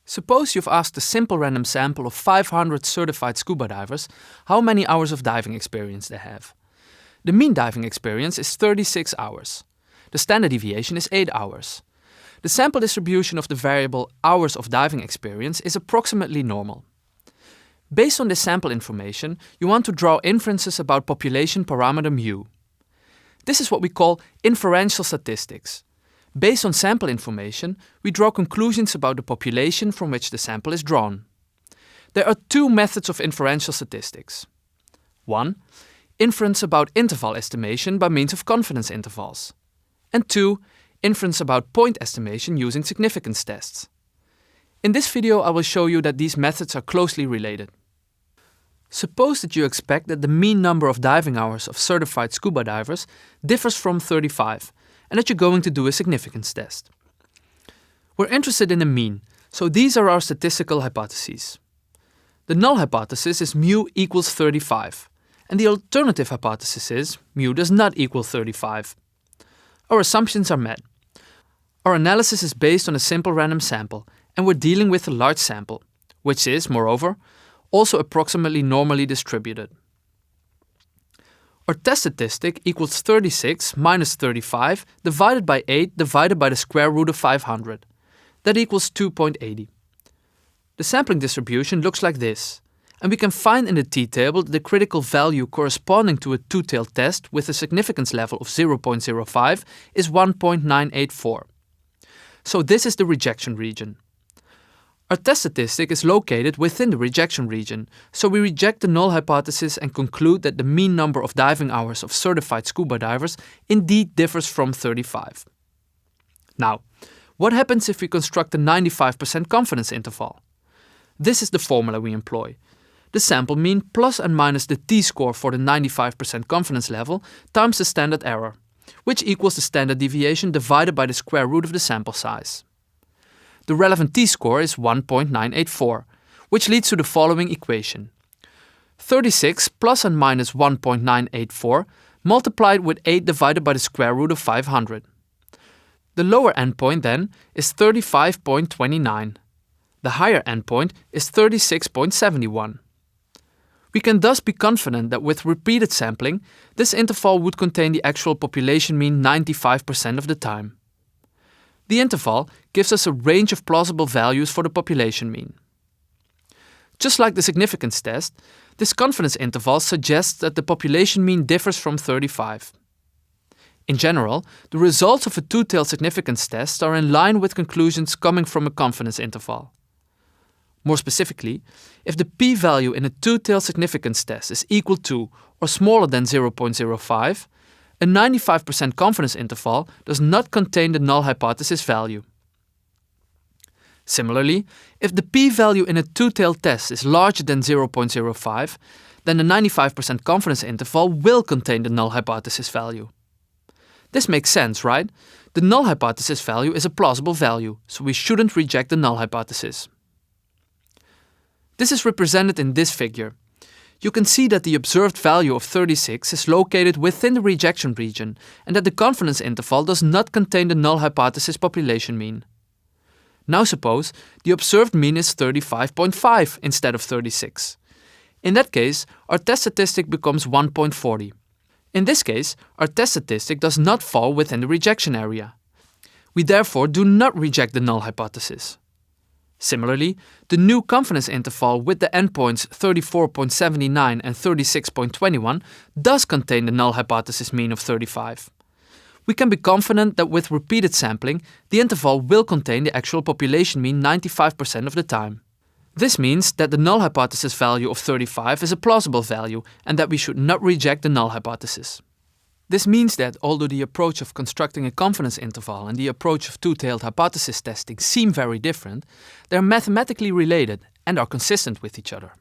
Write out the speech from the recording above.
Suppose you've asked a simple random sample of 500 certified scuba divers how many hours of diving experience they have. The mean diving experience is 36 hours. The standard deviation is 8 hours. The sample distribution of the variable hours of diving experience is approximately normal. Based on this sample information, you want to draw inferences about population parameter mu. This is what we call inferential statistics. Based on sample information, we draw conclusions about the population from which the sample is drawn. There are two methods of inferential statistics. 1. Inference about interval estimation by means of confidence intervals. And 2. Inference about point estimation using significance tests. In this video, I will show you that these methods are closely related. Suppose that you expect that the mean number of diving hours of certified scuba divers differs from 35, and that you're going to do a significance test. We're interested in the mean, so these are our statistical hypotheses. The null hypothesis is mu equals 35, and the alternative hypothesis is mu does not equal 35. Our assumptions are met. Our analysis is based on a simple random sample, and we're dealing with a large sample, which is, moreover, also approximately normally distributed. Our test statistic equals 36 minus 35 divided by 8 divided by the square root of 500. That equals 2.80. The sampling distribution looks like this, and we can find in the t-table that the critical value corresponding to a two-tailed test with a significance level of 0.05 is 1.984. So this is the rejection region. Our test statistic is located within the rejection region, so we reject the null hypothesis and conclude that the mean number of diving hours of certified scuba divers indeed differs from 35. Now, what happens if we construct a 95% confidence interval? This is the formula we employ. The sample mean plus and minus the t-score for the 95% confidence level times the standard error, which equals the standard deviation divided by the square root of the sample size. The relevant t-score is 1.984, which leads to the following equation. 36 plus and minus 1.984 multiplied with 8 divided by the square root of 500. The lower endpoint then is 35.29. The higher endpoint is 36.71. We can thus be confident that with repeated sampling, this interval would contain the actual population mean 95% of the time. The interval gives us a range of plausible values for the population mean. Just like the significance test, this confidence interval suggests that the population mean differs from 35. In general, the results of a two-tailed significance test are in line with conclusions coming from a confidence interval. More specifically, if the p-value in a two-tailed significance test is equal to or smaller than 0.05, a 95% confidence interval does not contain the null hypothesis value. Similarly, if the p-value in a two-tailed test is larger than 0.05, then the 95% confidence interval will contain the null hypothesis value. This makes sense, right? The null hypothesis value is a plausible value, so we shouldn't reject the null hypothesis. This is represented in this figure. You can see that the observed value of 36 is located within the rejection region and that the confidence interval does not contain the null hypothesis population mean. Now suppose the observed mean is 35.5 instead of 36. In that case, our test statistic becomes 1.40. In this case, our test statistic does not fall within the rejection area. We therefore do not reject the null hypothesis. Similarly, the new confidence interval with the endpoints 34.79 and 36.21 does contain the null hypothesis mean of 35. We can be confident that with repeated sampling, the interval will contain the actual population mean 95% of the time. This means that the null hypothesis value of 35 is a plausible value and that we should not reject the null hypothesis. This means that although the approach of constructing a confidence interval and the approach of two-tailed hypothesis testing seem very different, they are mathematically related and are consistent with each other.